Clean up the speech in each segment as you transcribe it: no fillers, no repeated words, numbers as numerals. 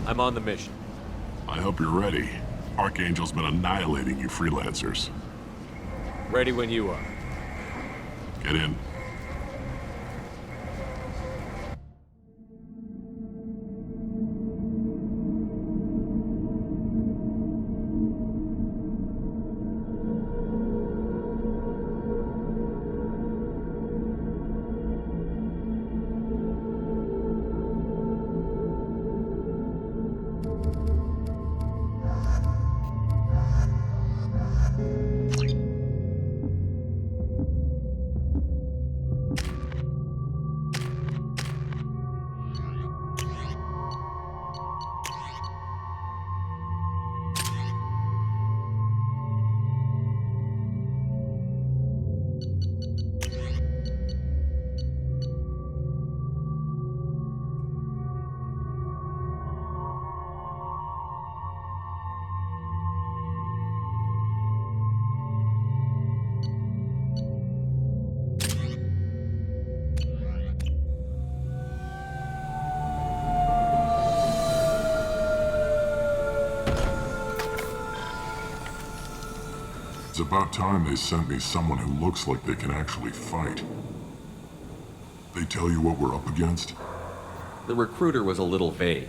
I'm on the mission. I hope you're ready. Archangel's been annihilating you freelancers. Ready when you are. Get in. It's about time they sent me someone who looks like they can actually fight. They tell you what we're up against? The recruiter was a little vague.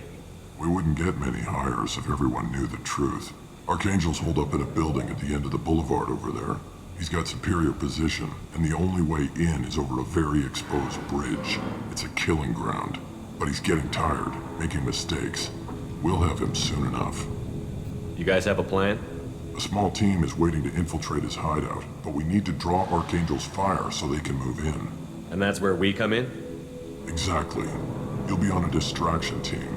We wouldn't get many hires if everyone knew the truth. Archangel's holed up in a building at the end of the boulevard over there. He's got superior position, and the only way in is over a very exposed bridge. It's a killing ground. But he's getting tired, making mistakes. We'll have him soon enough. You guys have a plan? A small team is waiting to infiltrate his hideout, but we need to draw Archangel's fire so they can move in. And that's where we come in? Exactly. You'll be on a distraction team.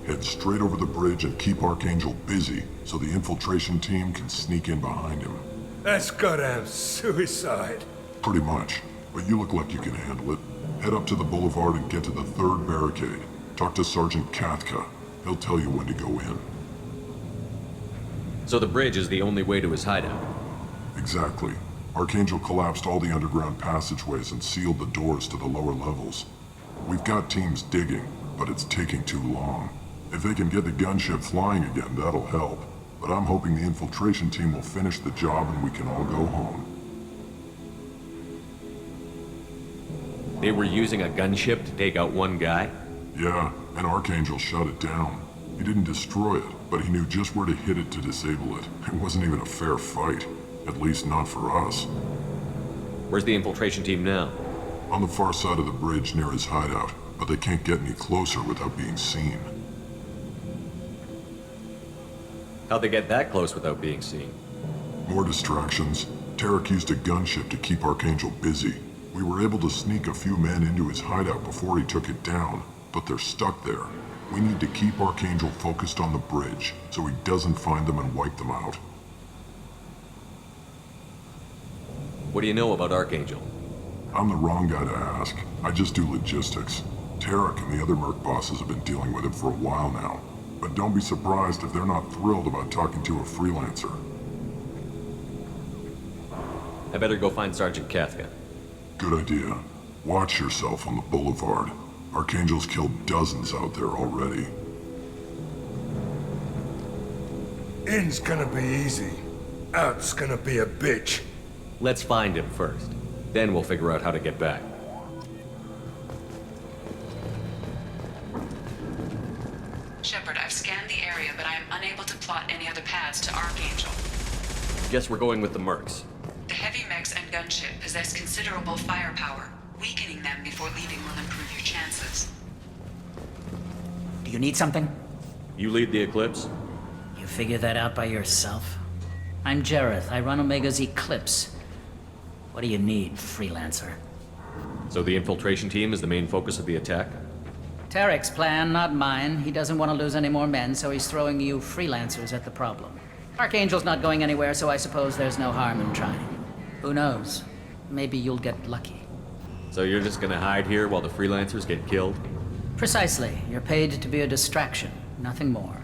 Head straight over the bridge and keep Archangel busy so the infiltration team can sneak in behind him. That's goddamn suicide. Pretty much, but you look like you can handle it. Head up to the boulevard and get to the third barricade. Talk to Sergeant Kathka. He'll tell you when to go in. So the bridge is the only way to his hideout? Exactly. Archangel collapsed all the underground passageways and sealed the doors to the lower levels. We've got teams digging, but it's taking too long. If they can get the gunship flying again, that'll help. But I'm hoping the infiltration team will finish the job and we can all go home. They were using a gunship to take out one guy? Yeah, and Archangel shut it down. He didn't destroy it, but he knew just where to hit it to disable it. It wasn't even a fair fight. At least not for us. Where's the infiltration team now? On the far side of the bridge near his hideout, but they can't get any closer without being seen. How'd they get that close without being seen? More distractions. Tarek used a gunship to keep Archangel busy. We were able to sneak a few men into his hideout before he took it down, but they're stuck there. We need to keep Archangel focused on the bridge, so he doesn't find them and wipe them out. What do you know about Archangel? I'm the wrong guy to ask. I just do logistics. Tarek and the other merc bosses have been dealing with him for a while now. But don't be surprised if they're not thrilled about talking to a freelancer. I better go find Sergeant Kathka. Good idea. Watch yourself on the boulevard. Archangel's killed dozens out there already. In's gonna be easy. Out's gonna be a bitch. Let's find him first. Then we'll figure out how to get back. Shepard, I've scanned the area, but I am unable to plot any other paths to Archangel. Guess we're going with the mercs. The heavy mechs and gunship possess considerable firepower. Weakening them before leaving will improve your chances. Do you need something? You lead the Eclipse? You figure that out by yourself? I'm Jareth. I run Omega's Eclipse. What do you need, freelancer? So the infiltration team is the main focus of the attack? Tarek's plan, not mine. He doesn't want to lose any more men, so he's throwing you freelancers at the problem. Archangel's not going anywhere, so I suppose there's no harm in trying. Who knows? Maybe you'll get lucky. So you're just gonna hide here while the freelancers get killed? Precisely. You're paid to be a distraction, nothing more.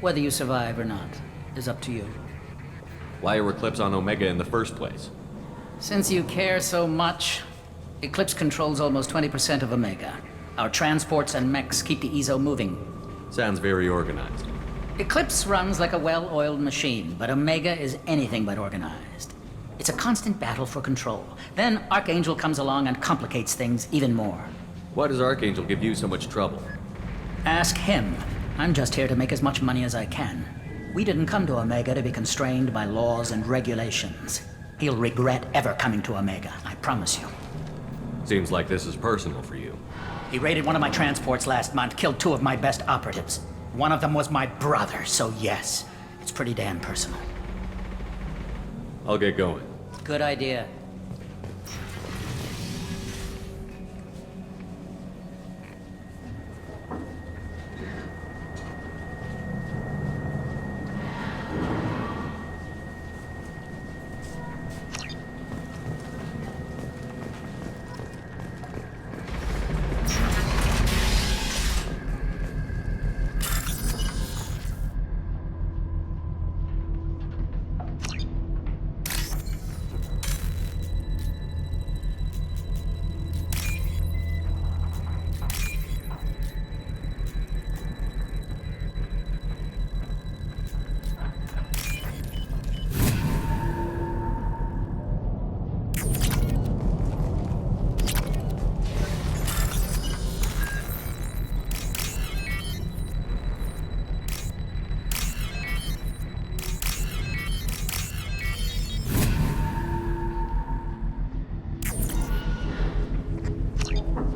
Whether you survive or not is up to you. Why are Eclipse on Omega in the first place? Since you care so much, Eclipse controls almost 20% of Omega. Our transports and mechs keep the EZO moving. Sounds very organized. Eclipse runs like a well-oiled machine, but Omega is anything but organized. It's a constant battle for control. Then Archangel comes along and complicates things even more. Why does Archangel give you so much trouble? Ask him. I'm just here to make as much money as I can. We didn't come to Omega to be constrained by laws and regulations. He'll regret ever coming to Omega, I promise you. Seems like this is personal for you. He raided one of my transports last month, killed 2 of my best operatives. One of them was my brother, so yes, it's pretty damn personal. I'll get going. Good idea.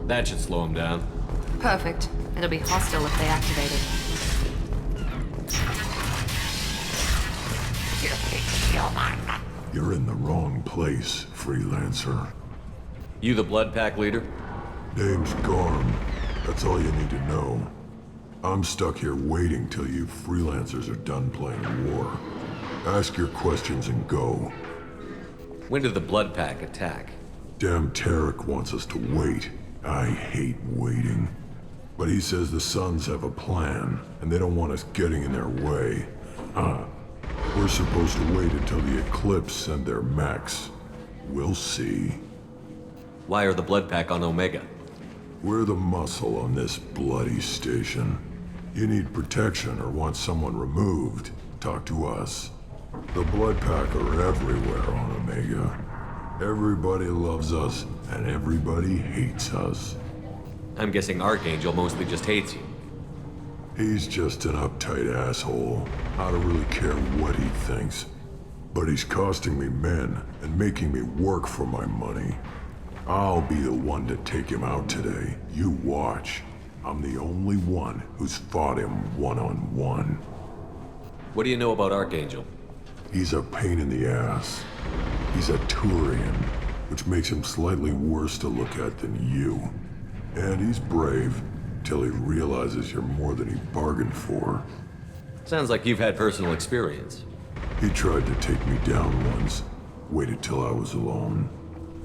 That should slow him down. Perfect. It'll be hostile if they activate it. You're in the wrong place, freelancer. You the Blood Pack leader? Name's Garm. That's all you need to know. I'm stuck here waiting till you freelancers are done playing war. Ask your questions and go. When did the Blood Pack attack? Damn Tarek wants us to wait. I hate waiting. But he says the Suns have a plan, and they don't want us getting in their way. We're supposed to wait until the Eclipse send their mechs. We'll see. Why are the Blood Pack on Omega? We're the muscle on this bloody station. You need protection or want someone removed, talk to us. The Blood Pack are everywhere on Omega. Everybody loves us, and everybody hates us. I'm guessing Archangel mostly just hates you. He's just an uptight asshole. I don't really care what he thinks. But he's costing me men and making me work for my money. I'll be the one to take him out today. You watch. I'm the only one who's fought him one-on-one. What do you know about Archangel? He's a pain in the ass. He's a Turian, which makes him slightly worse to look at than you. And he's brave, till he realizes you're more than he bargained for. Sounds like you've had personal experience. He tried to take me down once, waited till I was alone.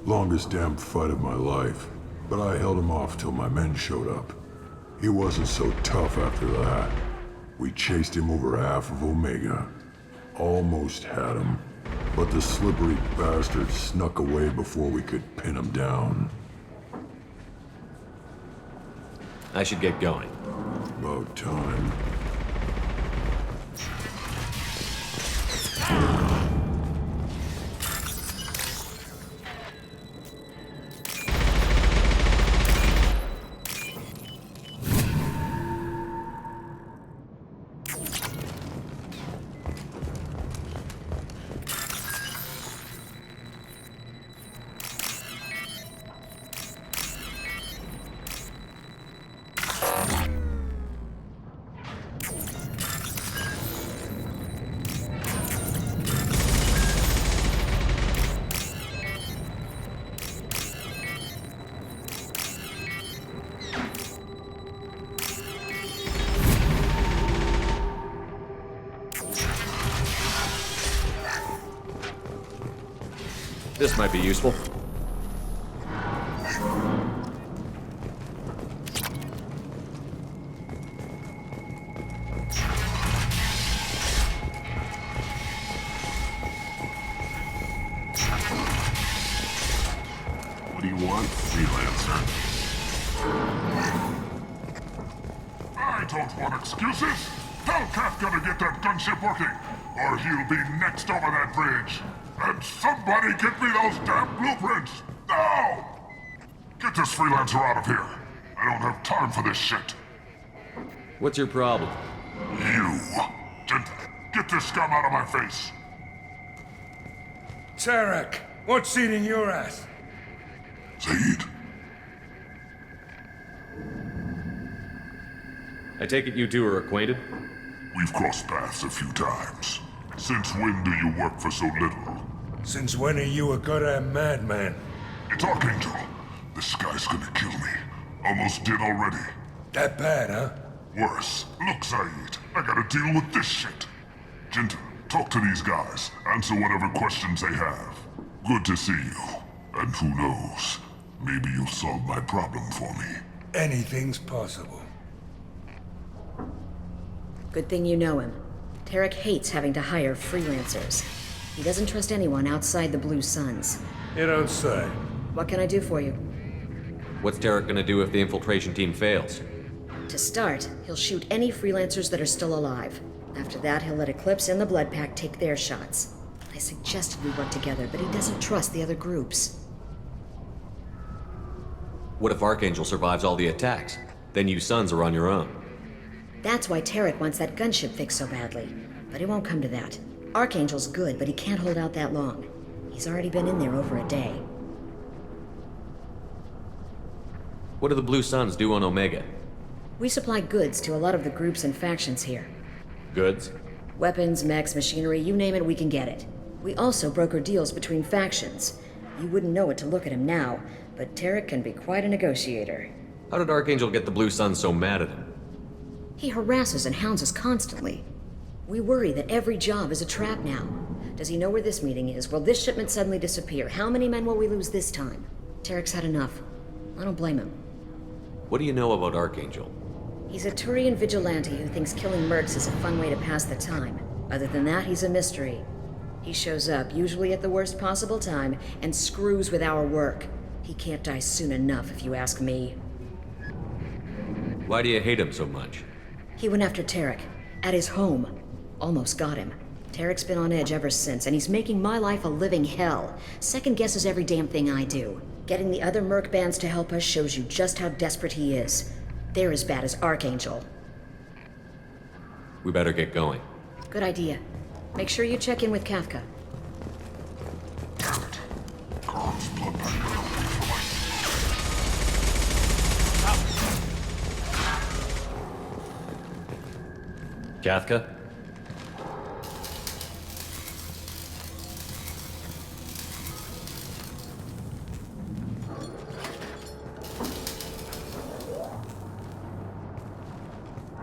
Longest damn fight of my life, but I held him off till my men showed up. He wasn't so tough after that. We chased him over half of Omega. Almost had him, but the slippery bastard snuck away before we could pin him down. I should get going. About time. This might be useful. What do you want, freelancer? I don't want excuses. Tell Kafka to get that gunship working, or he'll be next over that bridge. And somebody get me those damn blueprints! Now! Get this freelancer out of here. I don't have time for this shit. What's your problem? You! Get this scum out of my face! Tarek, what's eating your ass? Zaid? I take it you two are acquainted? We've crossed paths a few times. Since when do you work for so little? Since when are you a goddamn madman? It's Archangel. This guy's gonna kill me. Almost did already. That bad, huh? Worse. Look, Zaid, I gotta deal with this shit. Jinta, talk to these guys. Answer whatever questions they have. Good to see you. And who knows, maybe you'll solve my problem for me. Anything's possible. Good thing you know him. Tarek hates having to hire freelancers. He doesn't trust anyone outside the Blue Suns. You don't say. What can I do for you? What's Tarek gonna do if the infiltration team fails? To start, he'll shoot any freelancers that are still alive. After that, he'll let Eclipse and the Blood Pack take their shots. I suggested we work together, but he doesn't trust the other groups. What if Archangel survives all the attacks? Then you sons are on your own. That's why Tarek wants that gunship fixed so badly. But it won't come to that. Archangel's good, but he can't hold out that long. He's already been in there over a day. What do the Blue Suns do on Omega? We supply goods to a lot of the groups and factions here. Goods? Weapons, mechs, machinery, you name it, we can get it. We also broker deals between factions. You wouldn't know it to look at him now, but Tarek can be quite a negotiator. How did Archangel get the Blue Suns so mad at him? He harasses and hounds us constantly. We worry that every job is a trap now. Does he know where this meeting is? Will this shipment suddenly disappear? How many men will we lose this time? Tarek's had enough. I don't blame him. What do you know about Archangel? He's a Turian vigilante who thinks killing mercs is a fun way to pass the time. Other than that, he's a mystery. He shows up, usually at the worst possible time, and screws with our work. He can't die soon enough, if you ask me. Why do you hate him so much? He went after Tarek, at his home. Almost got him. Tarek's been on edge ever since, and he's making my life a living hell. Second guesses every damn thing I do. Getting the other merc bands to help us shows you just how desperate he is. They're as bad as Archangel. We better get going. Good idea. Make sure you check in with Kafka. Damn it. God's blood pack got away from my... Kafka?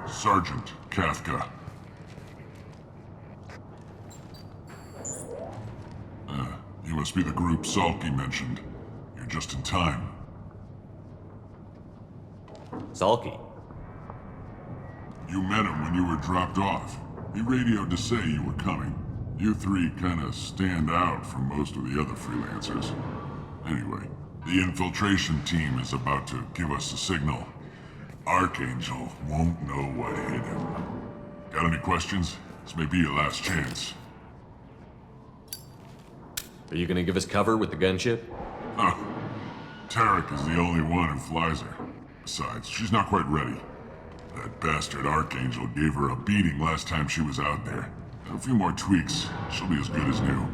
Sergeant Kafka. You must be the group Salky mentioned. You're just in time. Salky? You met him when you were dropped off. He radioed to say you were coming. You three kinda stand out from most of the other freelancers. Anyway, the infiltration team is about to give us a signal. Archangel won't know what hit him. Got any questions? This may be your last chance. Are you gonna give us cover with the gunship? Huh. Tarek is the only one who flies her. Besides, she's not quite ready. That bastard Archangel gave her a beating last time she was out there. A few more tweaks, she'll be as good as new.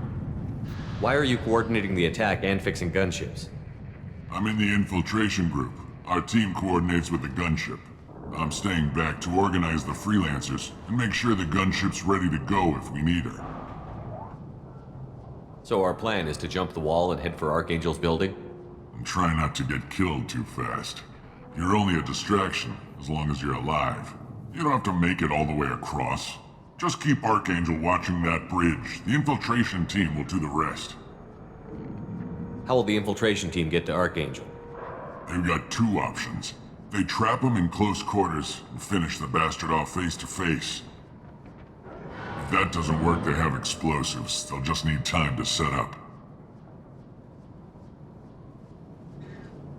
Why are you coordinating the attack and fixing gunships? I'm in the infiltration group. Our team coordinates with the gunship. I'm staying back to organize the freelancers and make sure the gunship's ready to go if we need her. So our plan is to jump the wall and head for Archangel's building? And try not to get killed too fast. You're only a distraction, as long as you're alive. You don't have to make it all the way across. Just keep Archangel watching that bridge. The infiltration team will do the rest. How will the infiltration team get to Archangel? They've got two options. They trap him in close quarters and finish the bastard off face to face. If that doesn't work, they have explosives. They'll just need time to set up.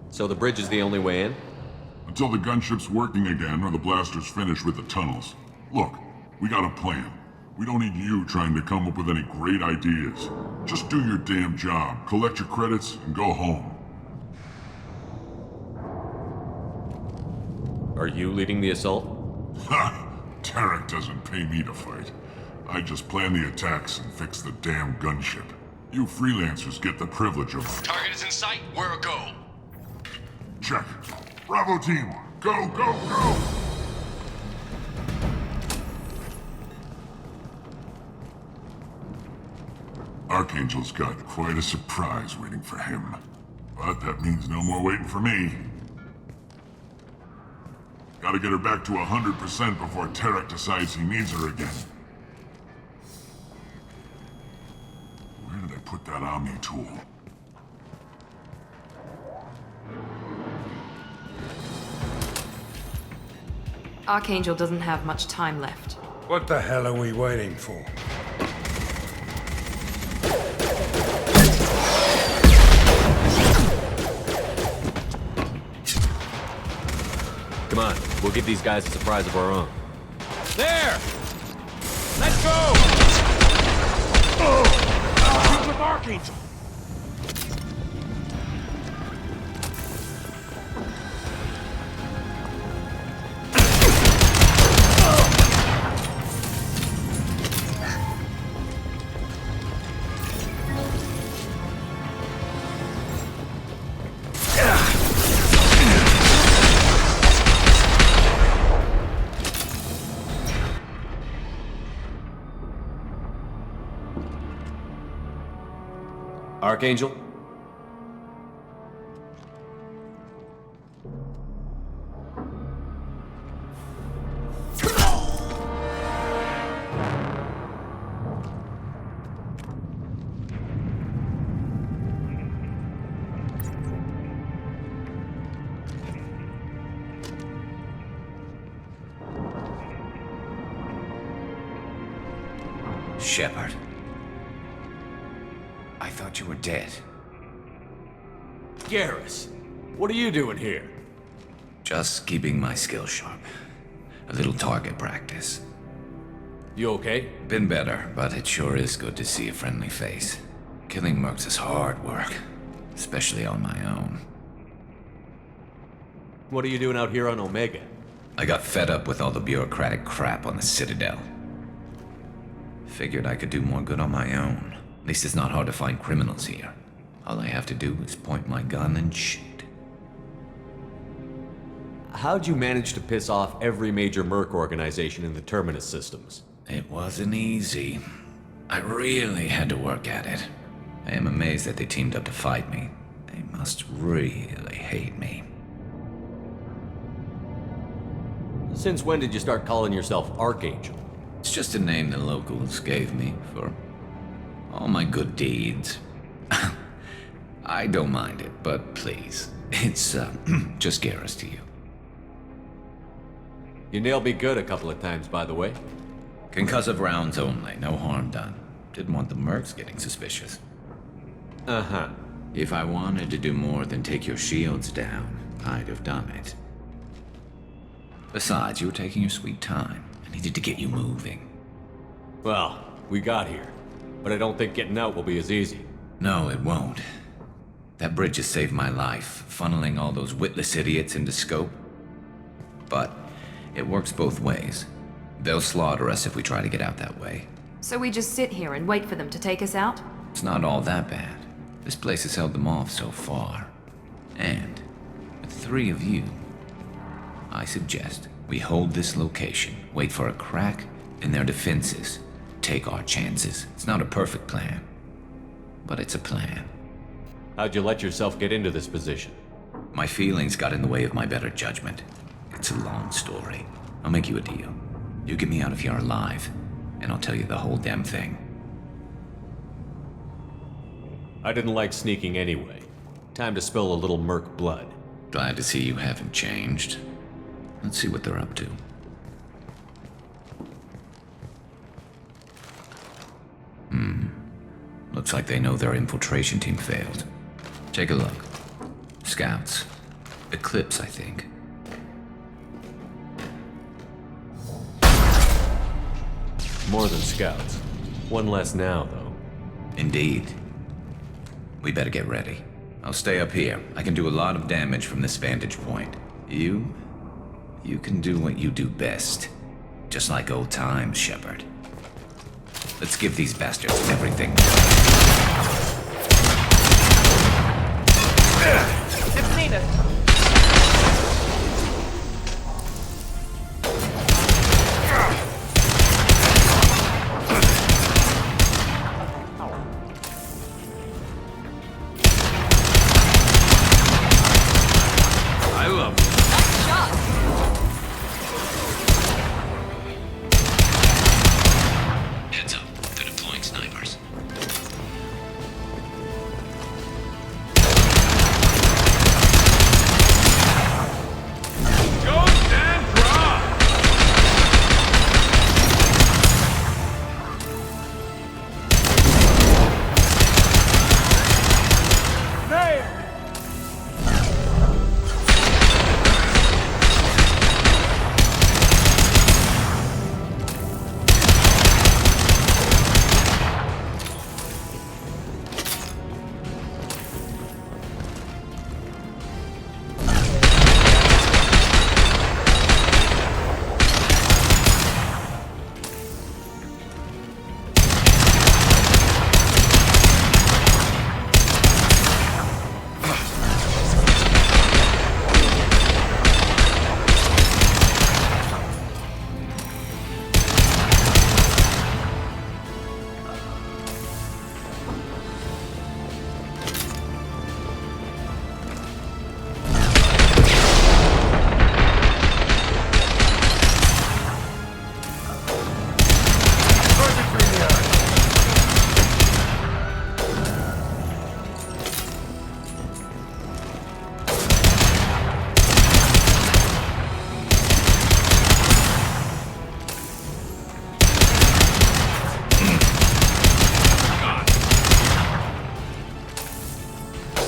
So the bridge is the only way in? Until the gunship's working again or the blasters finish with the tunnels. Look, we got a plan. We don't need you trying to come up with any great ideas. Just do your damn job, collect your credits, and go home. Are you leading the assault? Ha! Tarek doesn't pay me to fight. I just plan the attacks and fix the damn gunship. You freelancers get the privilege of... Target is in sight. Where a go? Check. Bravo team, go, go, go! Archangel's got quite a surprise waiting for him. But that means no more waiting for me. Gotta get her back to 100% before Tarek decides he needs her again. Where did I put that Omni tool? Archangel doesn't have much time left. What the hell are we waiting for? Come on, we'll give these guys a surprise of our own. There! Let's go! Shoot with Archangel! Archangel? Shepard. I thought you were dead. Garrus, what are you doing here? Just keeping my skills sharp. A little target practice. You okay? Been better, but it sure is good to see a friendly face. Killing mercs is hard work, especially on my own. What are you doing out here on Omega? I got fed up with all the bureaucratic crap on the Citadel. Figured I could do more good on my own. At least it's not hard to find criminals here. All I have to do is point my gun and shoot. How'd you manage to piss off every major merc organization in the Terminus systems? It wasn't easy. I really had to work at it. I am amazed that they teamed up to fight me. They must really hate me. Since when did you start calling yourself Archangel? It's just a name the locals gave me for all my good deeds. I don't mind it, but please, it's just Garrus to you. You nailed me good a couple of times, by the way. Concussive rounds only, no harm done. Didn't want the mercs getting suspicious. Uh-huh. If I wanted to do more than take your shields down, I'd have done it. Besides, you were taking your sweet time. I needed to get you moving. Well, we got here. But I don't think getting out will be as easy. No, it won't. That bridge has saved my life, funneling all those witless idiots into scope. But it works both ways. They'll slaughter us if we try to get out that way. So we just sit here and wait for them to take us out? It's not all that bad. This place has held them off so far. And with 3 of you, I suggest we hold this location, wait for a crack in their defenses, take our chances. It's not a perfect plan, but it's a plan. How'd you let yourself get into this position? My feelings got in the way of my better judgment. It's a long story. I'll make you a deal. You get me out of here alive, and I'll tell you the whole damn thing. I didn't like sneaking anyway. Time to spill a little merc blood. Glad to see you haven't changed. Let's see what they're up to. Looks like they know their infiltration team failed. Take a look. Scouts. Eclipse, I think. More than scouts. One less now, though. Indeed. We better get ready. I'll stay up here. I can do a lot of damage from this vantage point. You can do what you do best. Just like old times, Shepard. Let's give these bastards everything. I've seen it. I love it. Heads up. They're deploying snipers. Go stand drop! There!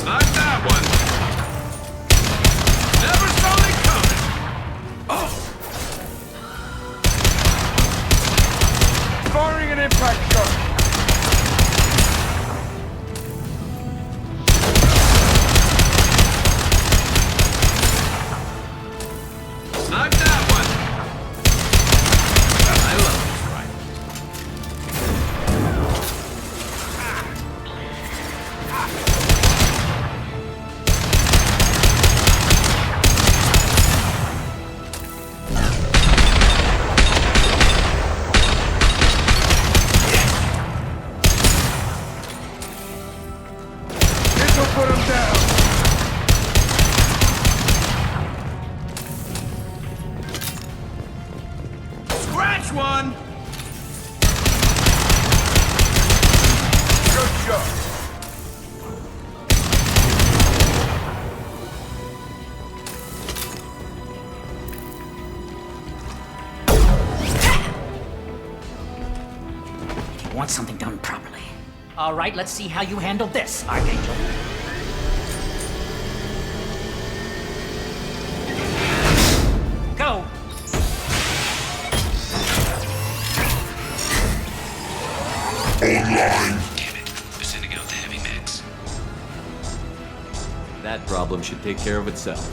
Not that one! Never saw me coming! Firing an impact shot. Not that one! I love this rifle. This'll put him down. Scratch one! Good shot. You want something done properly. All right, let's see how you handle this, Archangel. Go! Damn it. They're sending out the heavy mix. That problem should take care of itself.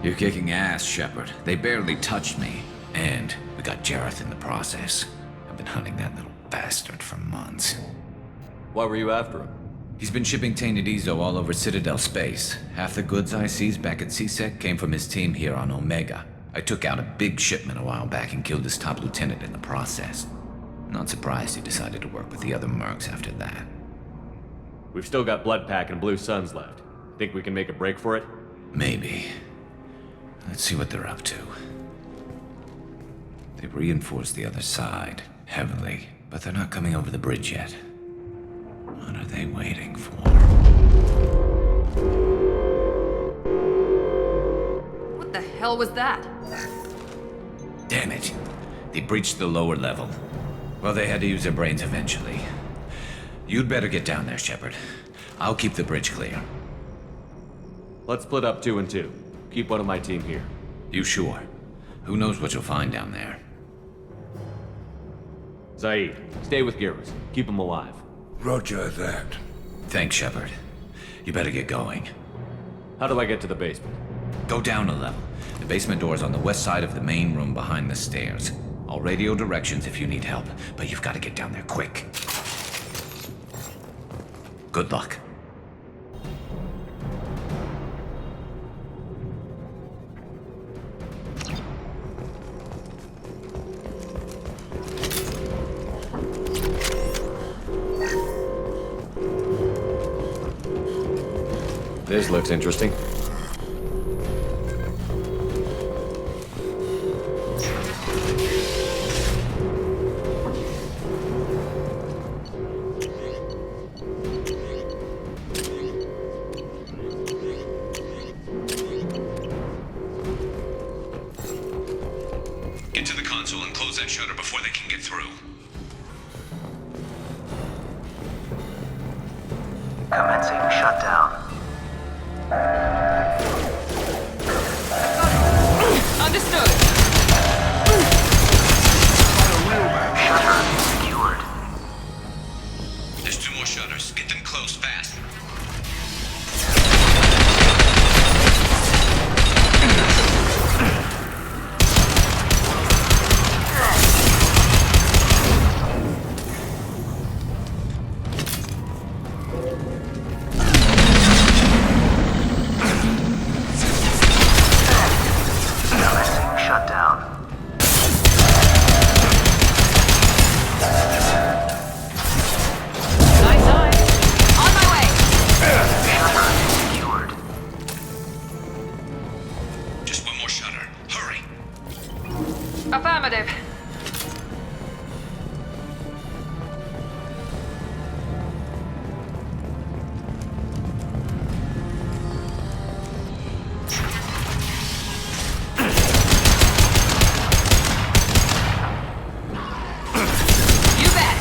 You're kicking ass, Shepard. They barely touched me. And we got Jareth in the process. I've been hunting that little bastard for months. Why were you after him? He's been shipping tainted Ezo all over Citadel space. Half the goods I seized back at CSEC came from his team here on Omega. I took out a big shipment a while back and killed his top lieutenant in the process. Not surprised he decided to work with the other mercs after that. We've still got Bloodpack and Blue Suns left. Think we can make a break for it? Maybe. Let's see what they're up to. They've reinforced the other side, heavily, but they're not coming over the bridge yet. What are they waiting for? What the hell was that? Damn it. They breached the lower level. Well, they had to use their brains eventually. You'd better get down there, Shepard. I'll keep the bridge clear. Let's split up 2 and 2. Keep one of my team here. You sure? Who knows what you'll find down there? Zaid, stay with Garrus. Keep him alive. Roger that. Thanks, Shepard. You better get going. How do I get to the basement? Go down a level. The basement door is on the west side of the main room behind the stairs. I'll radio directions if you need help, but you've got to get down there quick. Good luck. This looks interesting. Get to the console and close that shutter before they can get through. Commencing shutdown. Understood. Shutter secured. There's 2 more shutters. Get them closed fast. Affirmative. You bet.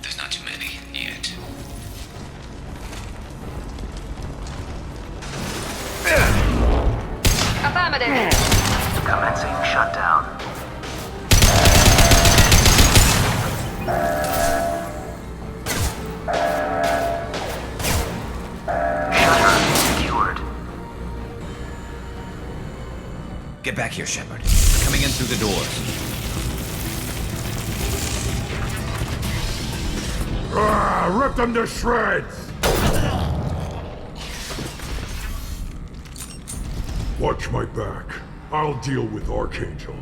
There's not too many yet. Affirmative. Commencing shutdown. Shutter secured. Get back here, Shepard. They're coming in through the doors. Rip them to shreds! Watch my back. I'll deal with Archangel.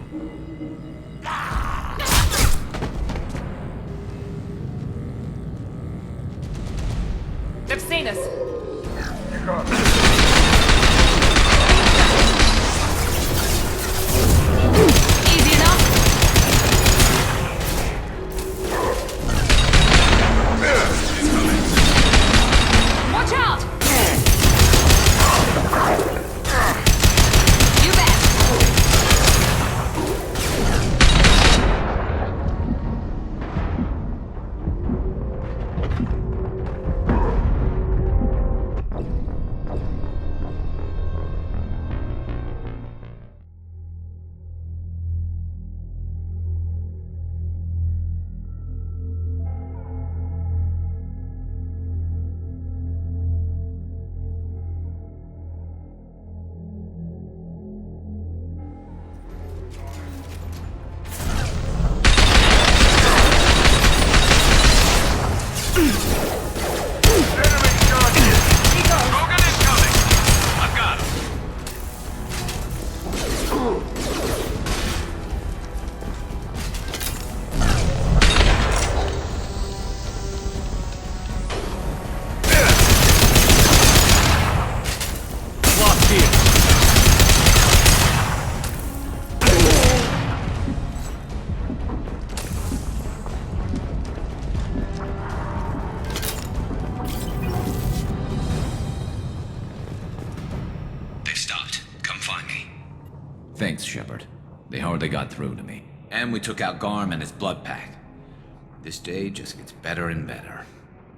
They've seen us. Easy enough. Watch out! You bet. Shepard. They hardly got through to me. And we took out Garm and his blood pack. This day just gets better and better.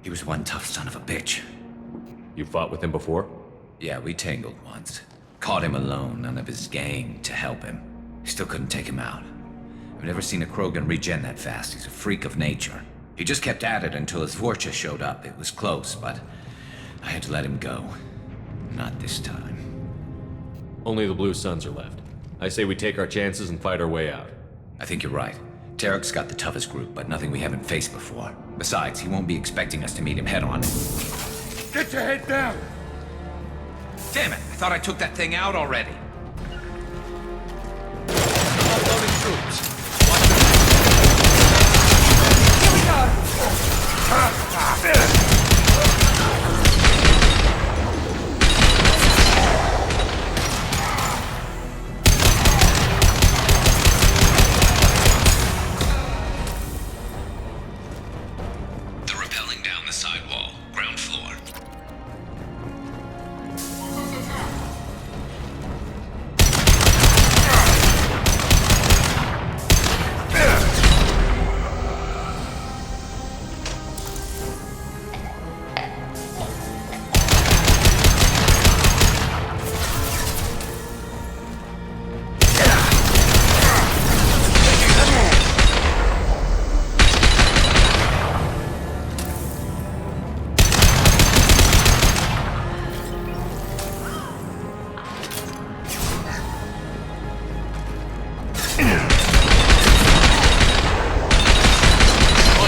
He was one tough son of a bitch. You fought with him before? Yeah, we tangled once. Caught him alone, none of his gang to help him. Still couldn't take him out. I've never seen a Krogan regen that fast. He's a freak of nature. He just kept at it until his Vorcha showed up. It was close, but I had to let him go. Not this time. Only the Blue Suns are left. I say we take our chances and fight our way out. I think you're right. Tarek's got the toughest group, but nothing we haven't faced before. Besides, he won't be expecting us to meet him head-on. Get your head down! Damn it! I thought I took that thing out already. Offloading troops. Here we go! They're rappelling down the side wall, ground floor.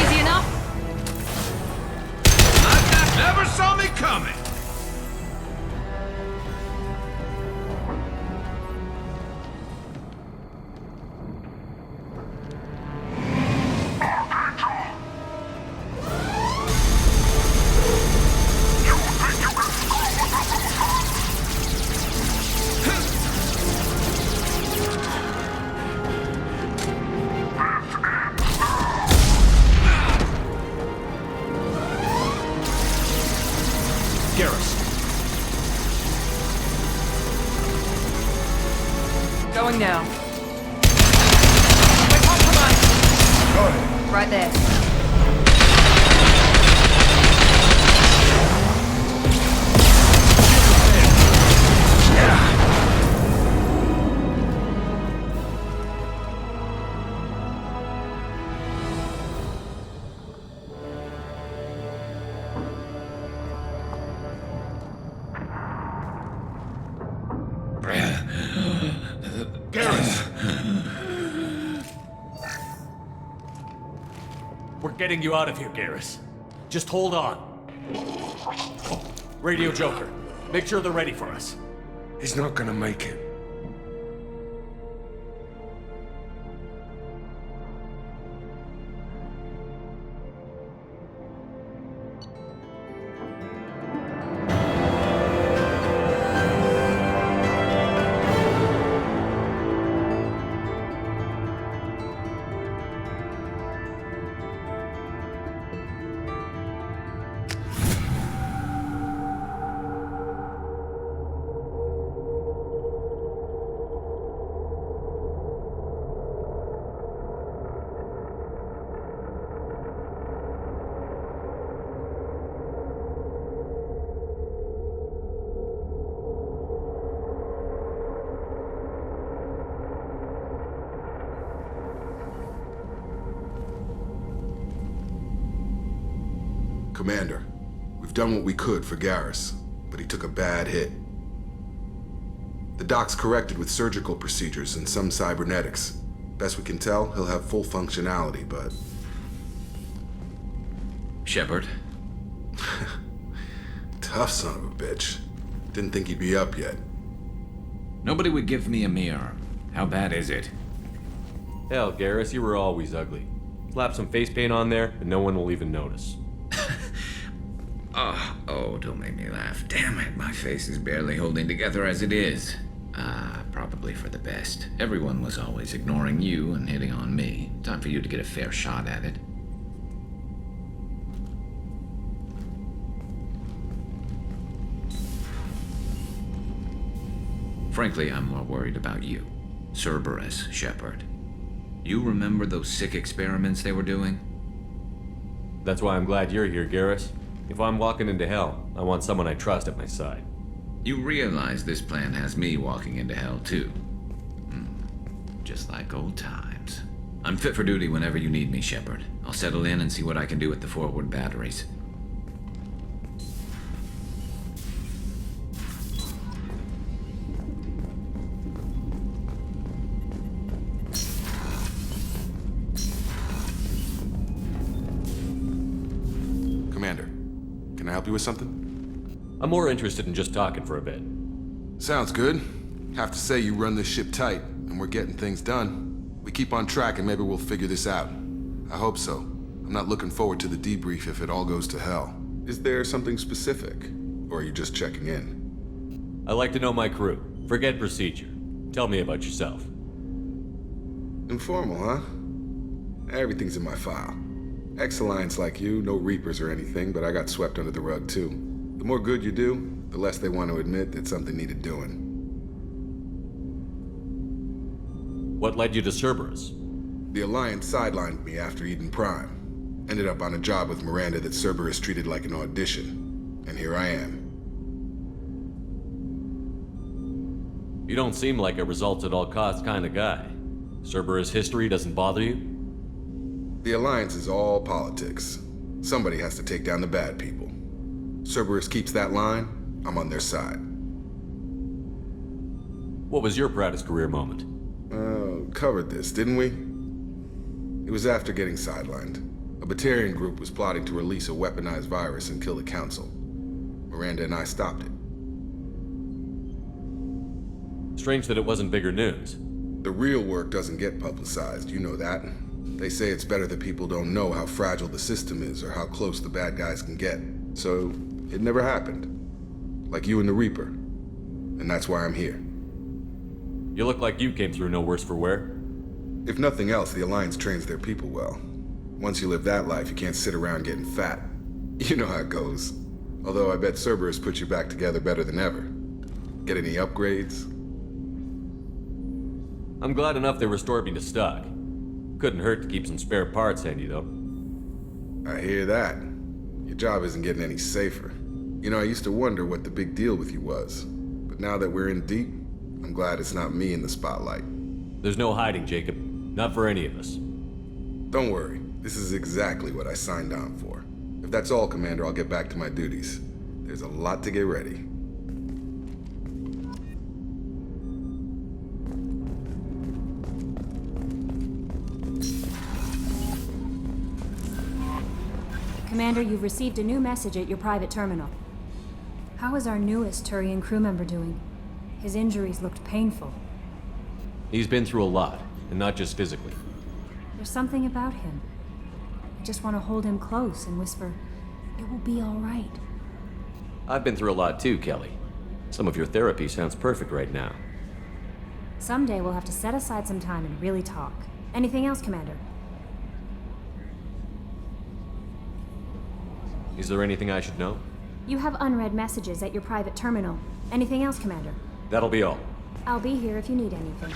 Easy enough? Never saw me coming! Going now. We're compromised. Got it. Right there. We're getting you out of here, Garrus. Just hold on. Radio Joker, make sure they're ready for us. He's not gonna make it. Commander, we've done what we could for Garrus, but he took a bad hit. The doc's corrected with surgical procedures and some cybernetics. Best we can tell, he'll have full functionality, but... Shepard? Tough son of a bitch. Didn't think he'd be up yet. Nobody would give me a mirror. How bad is it? Hell, Garrus, you were always ugly. Slap some face paint on there, and no one will even notice. Oh, don't make me laugh. Damn it, my face is barely holding together as it is. Probably for the best. Everyone was always ignoring you and hitting on me. Time for you to get a fair shot at it. Frankly, I'm more worried about you. Cerberus, Shepard. You remember those sick experiments they were doing? That's why I'm glad you're here, Garrus. If I'm walking into hell, I want someone I trust at my side. You realize this plan has me walking into hell, too. Just like old times. I'm fit for duty whenever you need me, Shepard. I'll settle in and see what I can do with the forward batteries. Commander, can I help you with something? I'm more interested in just talking for a bit. Sounds good. Have to say you run this ship tight, and we're getting things done. We keep on track and maybe we'll figure this out. I hope so. I'm not looking forward to the debrief if it all goes to hell. Is there something specific? Or are you just checking in? I like to know my crew. Forget procedure. Tell me about yourself. Informal, huh? Everything's in my file. Ex-Alliance like you, no Reapers or anything, but I got swept under the rug too. The more good you do, the less they want to admit that something needed doing. What led you to Cerberus? The Alliance sidelined me after Eden Prime. Ended up on a job with Miranda that Cerberus treated like an audition. And here I am. You don't seem like a results at all costs kind of guy. Cerberus history doesn't bother you? The Alliance is all politics. Somebody has to take down the bad people. Cerberus keeps that line, I'm on their side. What was your proudest career moment? Covered this, didn't we? It was after getting sidelined. A Batarian group was plotting to release a weaponized virus and kill the Council. Miranda and I stopped it. Strange that it wasn't bigger news. The real work doesn't get publicized, you know that. They say it's better that people don't know how fragile the system is or how close the bad guys can get. So, it never happened. Like you and the Reaper. And that's why I'm here. You look like you came through no worse for wear. If nothing else, the Alliance trains their people well. Once you live that life, you can't sit around getting fat. You know how it goes. Although I bet Cerberus puts you back together better than ever. Get any upgrades? I'm glad enough they restored me to stock. Couldn't hurt to keep some spare parts handy, though. I hear that. Your job isn't getting any safer. You know, I used to wonder what the big deal with you was. But now that we're in deep, I'm glad it's not me in the spotlight. There's no hiding, Jacob. Not for any of us. Don't worry. This is exactly what I signed on for. If that's all, Commander, I'll get back to my duties. There's a lot to get ready. Commander, you've received a new message at your private terminal. How is our newest Turian crew member doing? His injuries looked painful. He's been through a lot, and not just physically. There's something about him. I just want to hold him close and whisper, "It will be all right." I've been through a lot too, Kelly. Some of your therapy sounds perfect right now. Someday we'll have to set aside some time and really talk. Anything else, Commander? Is there anything I should know? You have unread messages at your private terminal. Anything else, Commander? That'll be all. I'll be here if you need anything.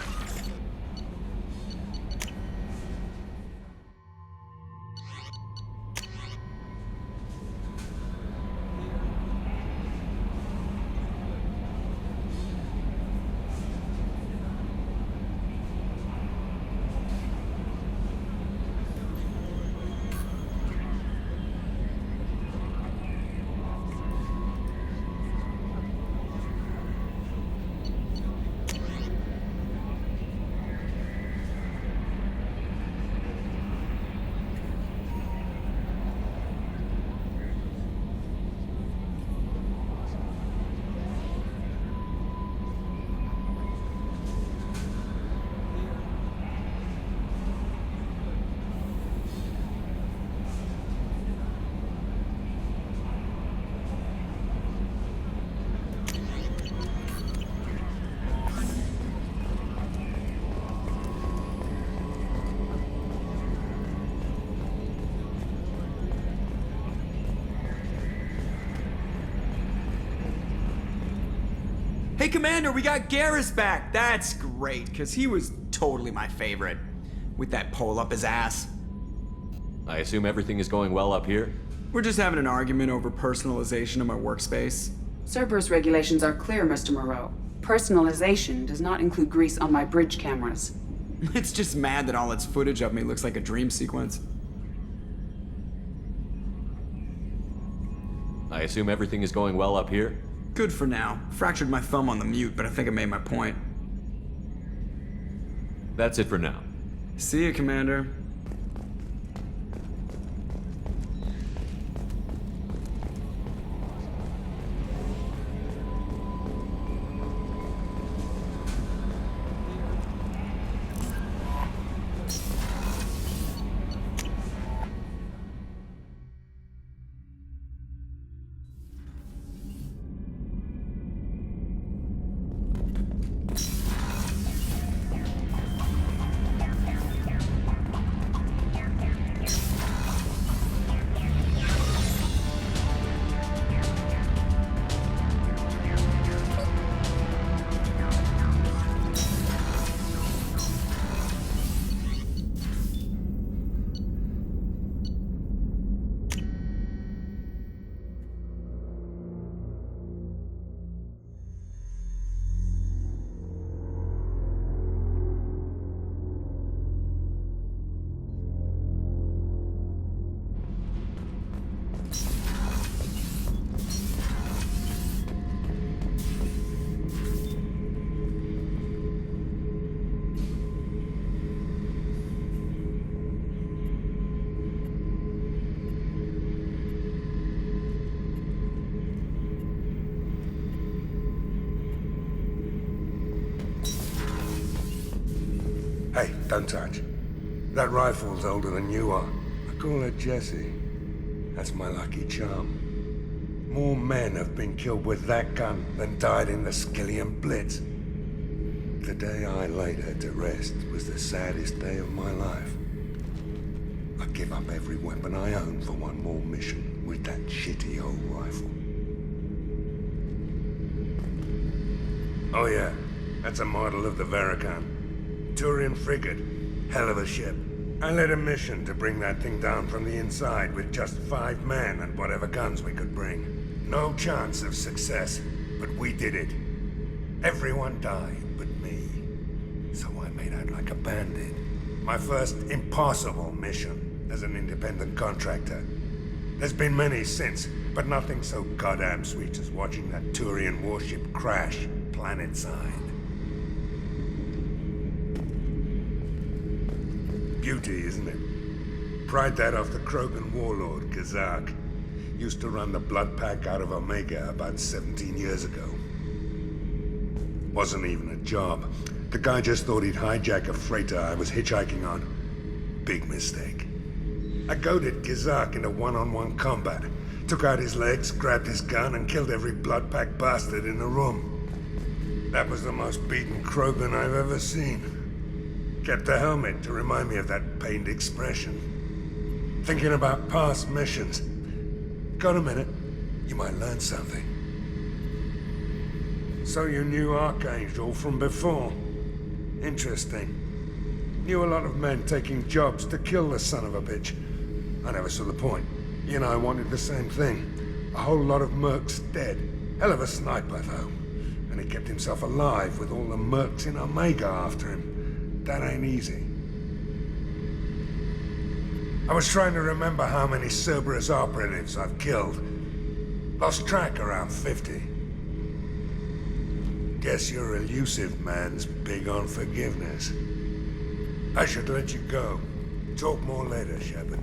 Commander, we got Garrus back! That's great, because he was totally my favorite. With that pole up his ass. I assume everything is going well up here? We're just having an argument over personalization of my workspace. Cerberus regulations are clear, Mr. Moreau. Personalization does not include grease on my bridge cameras. It's just mad that all its footage of me looks like a dream sequence. I assume everything is going well up here? Good for now. Fractured my thumb on the mute, but I think I made my point. That's it for now. See you, Commander. Hey, don't touch. That rifle's older than you are. I call it Jesse. That's my lucky charm. More men have been killed with that gun than died in the Skillian Blitz. The day I laid her to rest was the saddest day of my life. I'd give up every weapon I own for one more mission with that shitty old rifle. Oh yeah, that's a model of the Verican. Turian frigate. Hell of a ship. I led a mission to bring that thing down from the inside with just 5 men and whatever guns we could bring. No chance of success, but we did it. Everyone died but me. So I made out like a bandit. My first impossible mission as an independent contractor. There's been many since, but nothing so goddamn sweet as watching that Turian warship crash planetside. Beauty, isn't it? Pried that off the Krogan warlord, Kazak. Used to run the blood pack out of Omega about 17 years ago. Wasn't even a job. The guy just thought he'd hijack a freighter I was hitchhiking on. Big mistake. I goaded Kazak into one-on-one combat. Took out his legs, grabbed his gun, and killed every blood pack bastard in the room. That was the most beaten Krogan I've ever seen. Kept a helmet to remind me of that pained expression. Thinking about past missions. Got a minute? You might learn something. So you knew Archangel from before? Interesting. Knew a lot of men taking jobs to kill the son of a bitch. I never saw the point. You and I wanted the same thing. A whole lot of mercs dead. Hell of a sniper, though. And he kept himself alive with all the mercs in Omega after him. That ain't easy. I was trying to remember how many Cerberus operatives I've killed. Lost track around 50. Guess your elusive man's big on forgiveness. I should let you go. Talk more later, Shepard.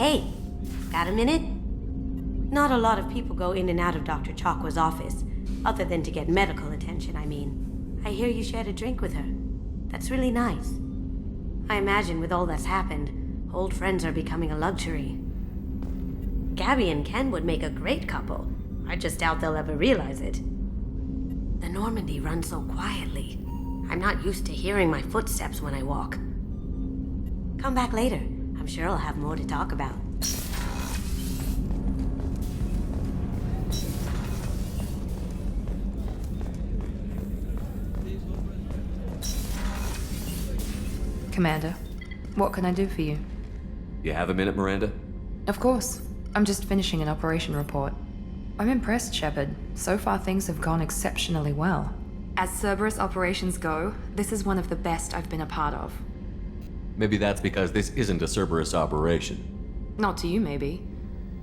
Hey, got a minute? Not a lot of people go in and out of Dr. Chakwa's office, other than to get medical attention, I mean. I hear you shared a drink with her. That's really nice. I imagine with all that's happened, old friends are becoming a luxury. Gabby and Ken would make a great couple. I just doubt they'll ever realize it. The Normandy runs so quietly. I'm not used to hearing my footsteps when I walk. Come back later. I'm sure I'll have more to talk about. Commander, what can I do for you? You have a minute, Miranda? Of course. I'm just finishing an operation report. I'm impressed, Shepard. So far things have gone exceptionally well. As Cerberus operations go, this is one of the best I've been a part of. Maybe that's because this isn't a Cerberus operation. Not to you, maybe.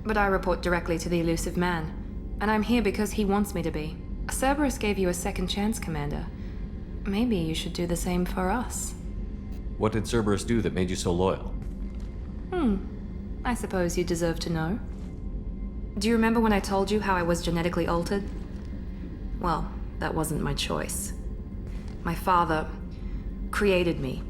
But I report directly to the elusive man. And I'm here because he wants me to be. Cerberus gave you a second chance, Commander. Maybe you should do the same for us. What did Cerberus do that made you so loyal? I suppose you deserve to know. Do you remember when I told you how I was genetically altered? Well, that wasn't my choice. My father created me.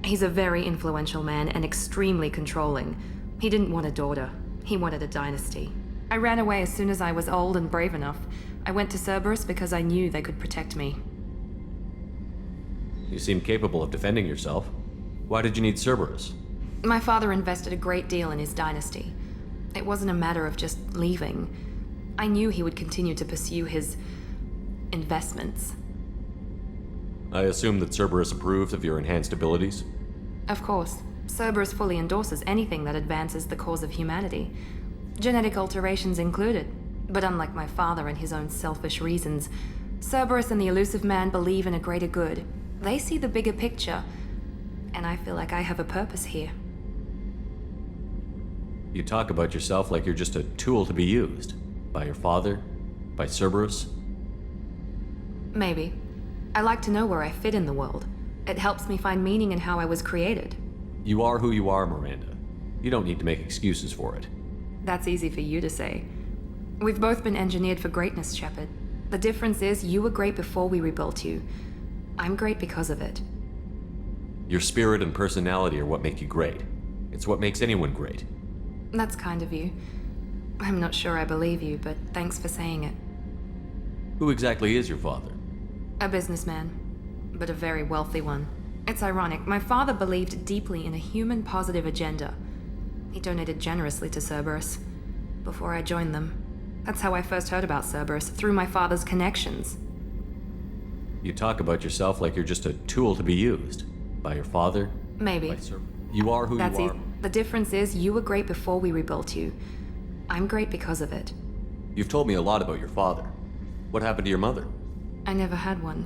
He's a very influential man and extremely controlling. He didn't want a daughter. He wanted a dynasty. I ran away as soon as I was old and brave enough. I went to Cerberus because I knew they could protect me. You seem capable of defending yourself. Why did you need Cerberus? My father invested a great deal in his dynasty. It wasn't a matter of just leaving. I knew he would continue to pursue his investments. I assume that Cerberus approves of your enhanced abilities? Of course. Cerberus fully endorses anything that advances the cause of humanity. Genetic alterations included. But unlike my father and his own selfish reasons, Cerberus and the elusive man believe in a greater good. They see the bigger picture, and I feel like I have a purpose here. You talk about yourself like you're just a tool to be used. By your father? By Cerberus? Maybe. I like to know where I fit in the world. It helps me find meaning in how I was created. You are who you are, Miranda. You don't need to make excuses for it. That's easy for you to say. We've both been engineered for greatness, Shepard. The difference is you were great before we rebuilt you. I'm great because of it. Your spirit and personality are what make you great. It's what makes anyone great. That's kind of you. I'm not sure I believe you, but thanks for saying it. Who exactly is your father? A businessman, but a very wealthy one. It's ironic. My father believed deeply in a human-positive agenda. He donated generously to Cerberus before I joined them. That's how I first heard about Cerberus, through my father's connections. You talk about yourself like you're just a tool to be used. By your father? Maybe. By Cerberus. You are who That's you are. The difference is you were great before we rebuilt you. I'm great because of it. You've told me a lot about your father. What happened to your mother? I never had one.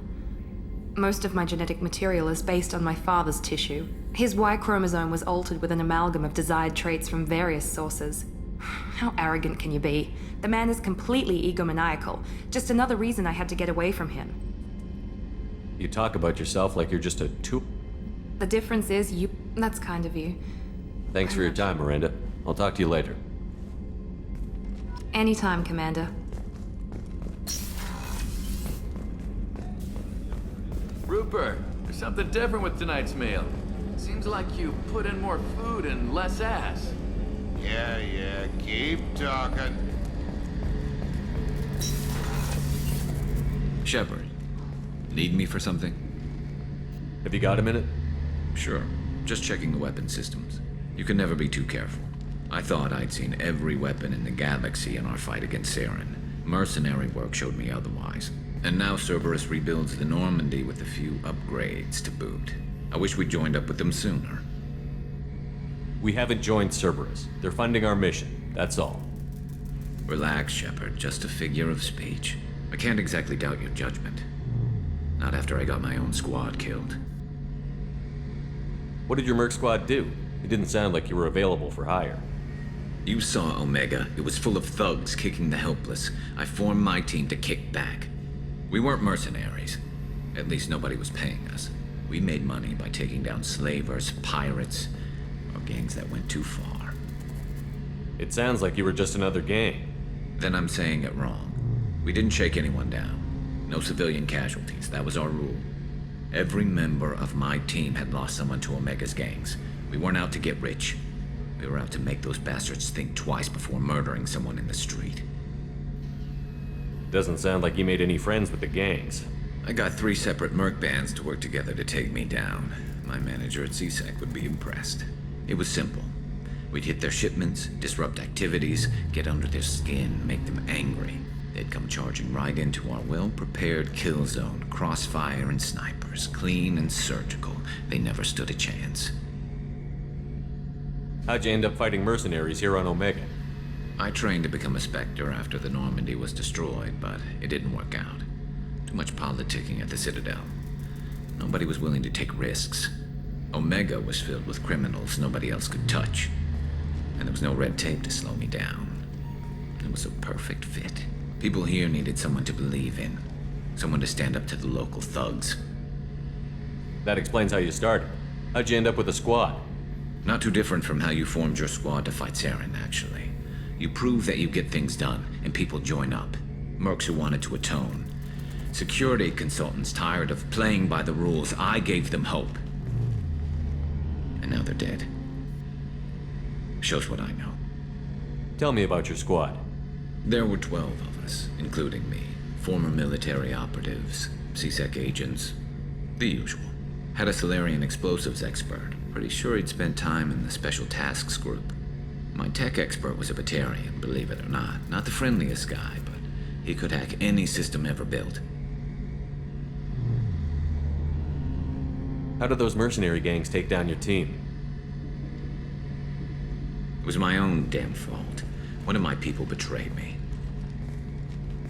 Most of my genetic material is based on my father's tissue. His Y chromosome was altered with an amalgam of desired traits from various sources. How arrogant can you be? The man is completely egomaniacal. Just another reason I had to get away from him. You talk about yourself like you're just a tool. The difference is you... That's kind of you. Thanks for your time, Miranda. I'll talk to you later. Anytime, Commander. Rupert, there's something different with tonight's meal. Seems like you put in more food and less ass. Yeah, keep talking. Shepard, need me for something? Have you got a minute? Sure. Just checking the weapon systems. You can never be too careful. I thought I'd seen every weapon in the galaxy in our fight against Saren. Mercenary work showed me otherwise. And now Cerberus rebuilds the Normandy with a few upgrades to boot. I wish we'd joined up with them sooner. We haven't joined Cerberus. They're funding our mission, that's all. Relax, Shepard. Just a figure of speech. I can't exactly doubt your judgment. Not after I got my own squad killed. What did your merc squad do? It didn't sound like you were available for hire. You saw Omega. It was full of thugs kicking the helpless. I formed my team to kick back. We weren't mercenaries. At least nobody was paying us. We made money by taking down slavers, pirates, or gangs that went too far. It sounds like you were just another gang. Then I'm saying it wrong. We didn't shake anyone down. No civilian casualties, that was our rule. Every member of my team had lost someone to Omega's gangs. We weren't out to get rich. We were out to make those bastards think twice before murdering someone in the street. Doesn't sound like you made any friends with the gangs. I got 3 separate merc bands to work together to take me down. My manager at CSEC would be impressed. It was simple. We'd hit their shipments, disrupt activities, get under their skin, make them angry. They'd come charging right into our well-prepared kill zone, crossfire and snipers, clean and surgical. They never stood a chance. How'd you end up fighting mercenaries here on Omega? I trained to become a spectre after the Normandy was destroyed, but it didn't work out. Too much politicking at the citadel. Nobody was willing to take risks. Omega was filled with criminals nobody else could touch. And there was no red tape to slow me down. It was a perfect fit. People here needed someone to believe in. Someone to stand up to the local thugs. That explains how you started. How'd you end up with a squad? Not too different from how you formed your squad to fight Saren, actually. You prove that you get things done, and people join up. Mercs who wanted to atone. Security consultants tired of playing by the rules. I gave them hope. And now they're dead. Shows what I know. Tell me about your squad. There were 12 of us, including me. Former military operatives, CSEC agents, the usual. Had a Solarian explosives expert. Pretty sure he'd spent time in the Special Tasks group. My tech expert was a Batarian, believe it or not. Not the friendliest guy, but he could hack any system ever built. How did those mercenary gangs take down your team? It was my own damn fault. One of my people betrayed me.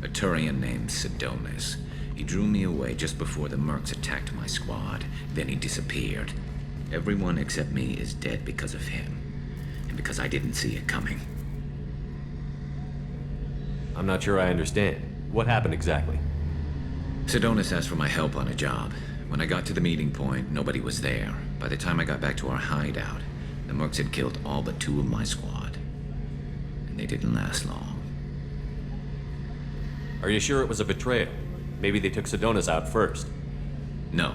A Turian named Sidonis. He drew me away just before the mercs attacked my squad. Then he disappeared. Everyone except me is dead because of him. And because I didn't see it coming. I'm not sure I understand. What happened exactly? Sidonis asked for my help on a job. When I got to the meeting point, nobody was there. By the time I got back to our hideout, the mercs had killed all but 2 of my squad. And they didn't last long. Are you sure it was a betrayal? Maybe they took Sidonis out first. No.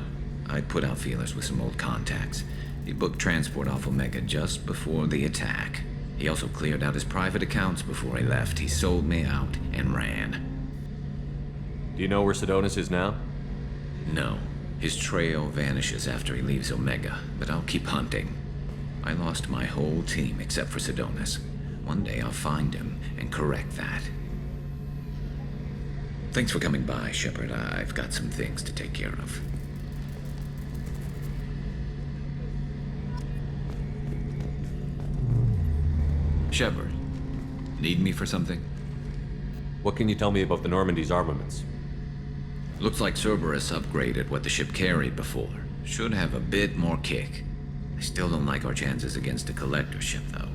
I put out feelers with some old contacts. He booked transport off Omega just before the attack. He also cleared out his private accounts before he left. He sold me out and ran. Do you know where Sidonis is now? No. His trail vanishes after he leaves Omega, but I'll keep hunting. I lost my whole team except for Sidonis. One day I'll find him and correct that. Thanks for coming by, Shepard. I've got some things to take care of. Shepard, need me for something? What can you tell me about the Normandy's armaments? Looks like Cerberus upgraded what the ship carried before. Should have a bit more kick. I still don't like our chances against a collector ship, though.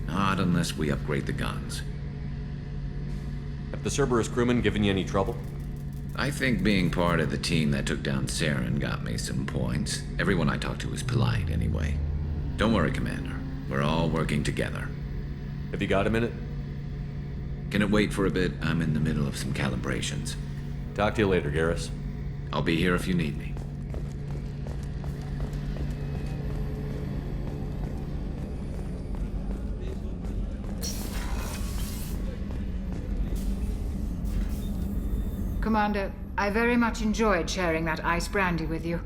Not unless we upgrade the guns. Have the Cerberus crewmen given you any trouble? I think being part of the team that took down Saren got me some points. Everyone I talked to was polite, anyway. Don't worry, Commander. We're all working together. Have you got a minute? Can it wait for a bit? I'm in the middle of some calibrations. Talk to you later, Garrus. I'll be here if you need me. Commander, I very much enjoyed sharing that ice brandy with you,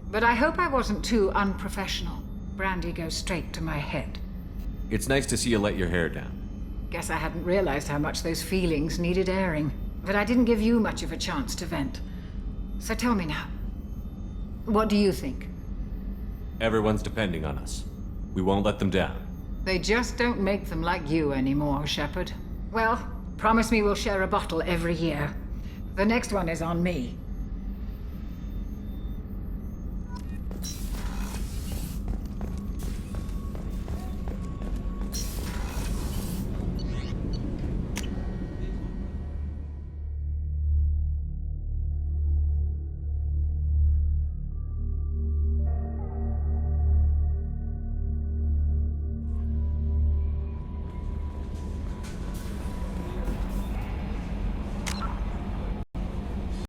but I hope I wasn't too unprofessional. Brandy goes straight to my head. It's nice to see you let your hair down. Guess I hadn't realized how much those feelings needed airing, but I didn't give you much of a chance to vent. So tell me now, what do you think? Everyone's depending on us. We won't let them down. They just don't make them like you anymore, Shepard. Well, promise me we'll share a bottle every year. The next one is on me.